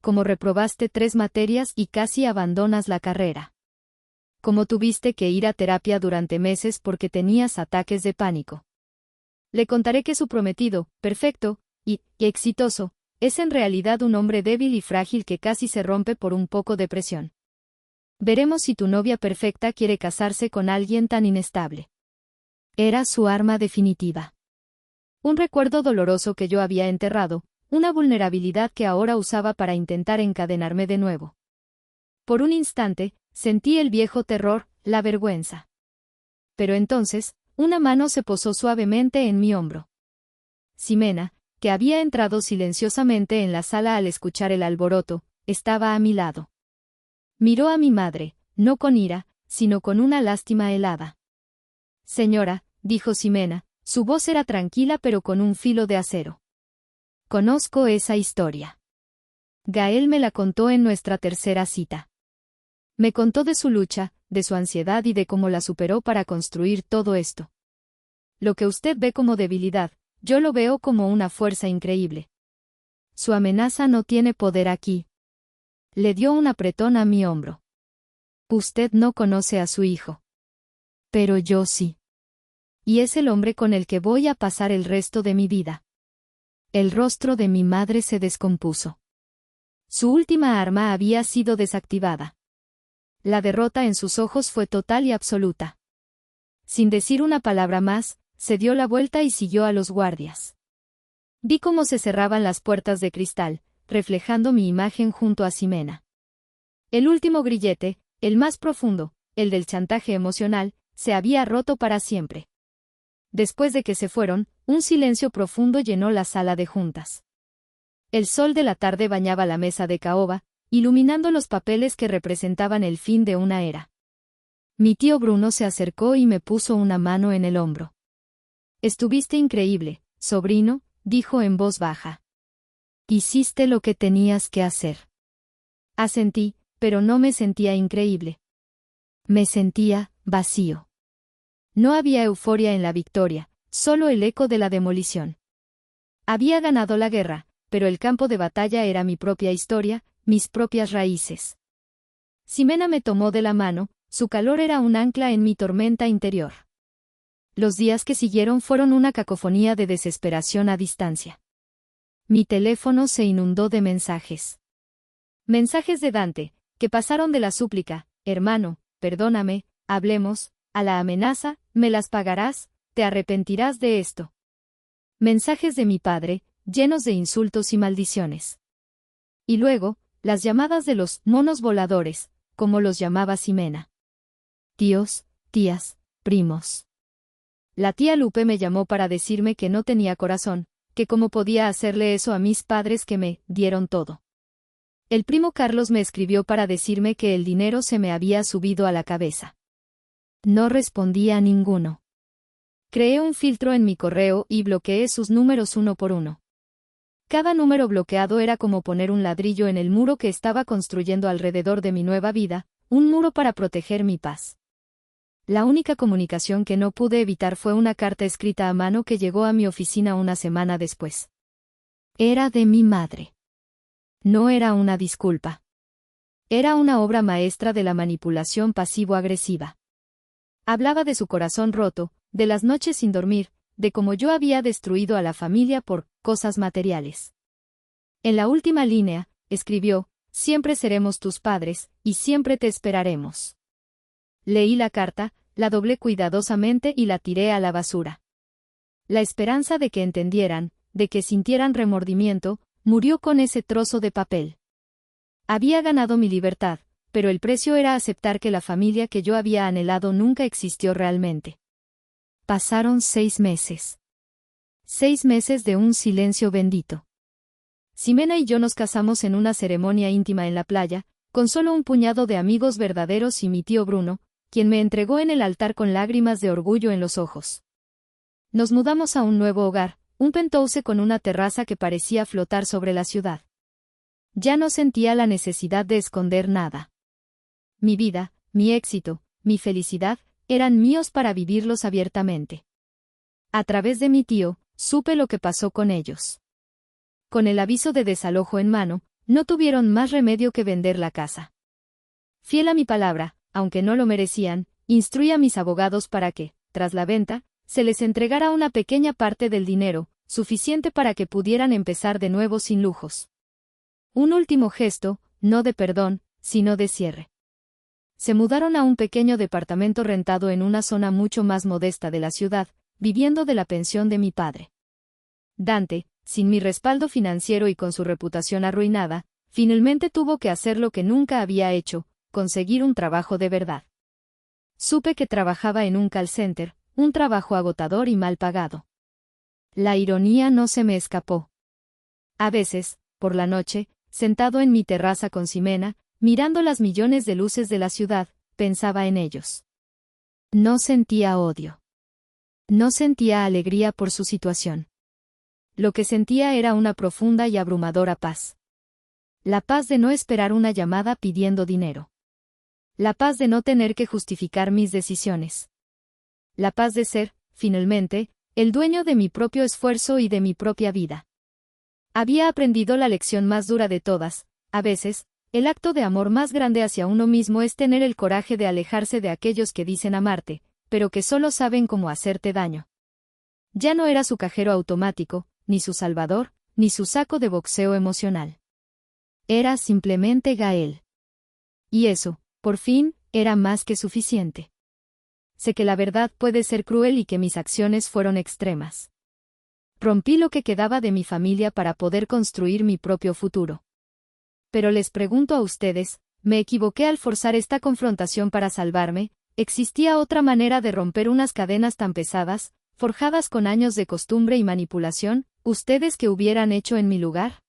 Como reprobaste 3 materias y casi abandonas la carrera. Como tuviste que ir a terapia durante meses porque tenías ataques de pánico. Le contaré que su prometido, perfecto, y exitoso, es en realidad un hombre débil y frágil que casi se rompe por un poco de presión. Veremos si tu novia perfecta quiere casarse con alguien tan inestable. Era su arma definitiva. Un recuerdo doloroso que yo había enterrado, una vulnerabilidad que ahora usaba para intentar encadenarme de nuevo. Por un instante, sentí el viejo terror, la vergüenza. Pero entonces, una mano se posó suavemente en mi hombro. Ximena, que había entrado silenciosamente en la sala al escuchar el alboroto, estaba a mi lado. Miró a mi madre, no con ira, sino con una lástima helada. Señora, dijo Ximena, su voz era tranquila pero con un filo de acero. Conozco esa historia. Gael me la contó en nuestra tercera cita. Me contó de su lucha, de su ansiedad y de cómo la superó para construir todo esto. Lo que usted ve como debilidad, yo lo veo como una fuerza increíble. Su amenaza no tiene poder aquí. Le dio un apretón a mi hombro. Usted no conoce a su hijo. Pero yo sí. Y es el hombre con el que voy a pasar el resto de mi vida. El rostro de mi madre se descompuso. Su última arma había sido desactivada. La derrota en sus ojos fue total y absoluta. Sin decir una palabra más, se dio la vuelta y siguió a los guardias. Vi cómo se cerraban las puertas de cristal, reflejando mi imagen junto a Ximena. El último grillete, el más profundo, el del chantaje emocional, se había roto para siempre. Después de que se fueron, un silencio profundo llenó la sala de juntas. El sol de la tarde bañaba la mesa de caoba, iluminando los papeles que representaban el fin de una era. Mi tío Bruno se acercó y me puso una mano en el hombro. Estuviste increíble, sobrino, dijo en voz baja. Hiciste lo que tenías que hacer. Asentí, pero no me sentía increíble. Me sentía vacío. No había euforia en la victoria, solo el eco de la demolición. Había ganado la guerra, pero el campo de batalla era mi propia historia, mis propias raíces. Ximena me tomó de la mano, su calor era un ancla en mi tormenta interior. Los días que siguieron fueron una cacofonía de desesperación a distancia. Mi teléfono se inundó de mensajes. Mensajes de Dante, que pasaron de la súplica, hermano, perdóname, hablemos, a la amenaza, me las pagarás, te arrepentirás de esto. Mensajes de mi padre, llenos de insultos y maldiciones. Y luego, las llamadas de los monos voladores, como los llamaba Ximena. Tíos, tías, primos. La tía Lupe me llamó para decirme que no tenía corazón, que cómo podía hacerle eso a mis padres que me dieron todo. El primo Carlos me escribió para decirme que el dinero se me había subido a la cabeza. No respondí a ninguno. Creé un filtro en mi correo y bloqueé sus números uno por uno. Cada número bloqueado era como poner un ladrillo en el muro que estaba construyendo alrededor de mi nueva vida, un muro para proteger mi paz. La única comunicación que no pude evitar fue una carta escrita a mano que llegó a mi oficina una semana después. Era de mi madre. No era una disculpa. Era una obra maestra de la manipulación pasivo-agresiva. Hablaba de su corazón roto, de las noches sin dormir, de cómo yo había destruido a la familia por cosas materiales. En la última línea, escribió, siempre seremos tus padres, y siempre te esperaremos. Leí la carta, la doblé cuidadosamente y la tiré a la basura. La esperanza de que entendieran, de que sintieran remordimiento, murió con ese trozo de papel. Había ganado mi libertad, pero el precio era aceptar que la familia que yo había anhelado nunca existió realmente. Pasaron 6 meses. 6 meses de un silencio bendito. Ximena y yo nos casamos en una ceremonia íntima en la playa, con solo un puñado de amigos verdaderos y mi tío Bruno, quien me entregó en el altar con lágrimas de orgullo en los ojos. Nos mudamos a un nuevo hogar, un penthouse con una terraza que parecía flotar sobre la ciudad. Ya no sentía la necesidad de esconder nada. Mi vida, mi éxito, mi felicidad, eran míos para vivirlos abiertamente. A través de mi tío, supe lo que pasó con ellos. Con el aviso de desalojo en mano, no tuvieron más remedio que vender la casa. Fiel a mi palabra, aunque no lo merecían, instruí a mis abogados para que, tras la venta, se les entregara una pequeña parte del dinero, suficiente para que pudieran empezar de nuevo sin lujos. Un último gesto, no de perdón, sino de cierre. Se mudaron a un pequeño departamento rentado en una zona mucho más modesta de la ciudad, viviendo de la pensión de mi padre. Dante, sin mi respaldo financiero y con su reputación arruinada, finalmente tuvo que hacer lo que nunca había hecho, conseguir un trabajo de verdad. Supe que trabajaba en un call center, un trabajo agotador y mal pagado. La ironía no se me escapó. A veces, por la noche, sentado en mi terraza con Ximena, mirando las millones de luces de la ciudad, pensaba en ellos. No sentía odio. No sentía alegría por su situación. Lo que sentía era una profunda y abrumadora paz. La paz de no esperar una llamada pidiendo dinero. La paz de no tener que justificar mis decisiones. La paz de ser, finalmente, el dueño de mi propio esfuerzo y de mi propia vida. Había aprendido la lección más dura de todas. A veces, el acto de amor más grande hacia uno mismo es tener el coraje de alejarse de aquellos que dicen amarte, pero que solo saben cómo hacerte daño. Ya no era su cajero automático, ni su salvador, ni su saco de boxeo emocional. Era simplemente Gael. Y eso, por fin, era más que suficiente. Sé que la verdad puede ser cruel y que mis acciones fueron extremas. Rompí lo que quedaba de mi familia para poder construir mi propio futuro. Pero les pregunto a ustedes, ¿me equivoqué al forzar esta confrontación para salvarme? ¿Existía otra manera de romper unas cadenas tan pesadas, forjadas con años de costumbre y manipulación? ¿Ustedes qué hubieran hecho en mi lugar?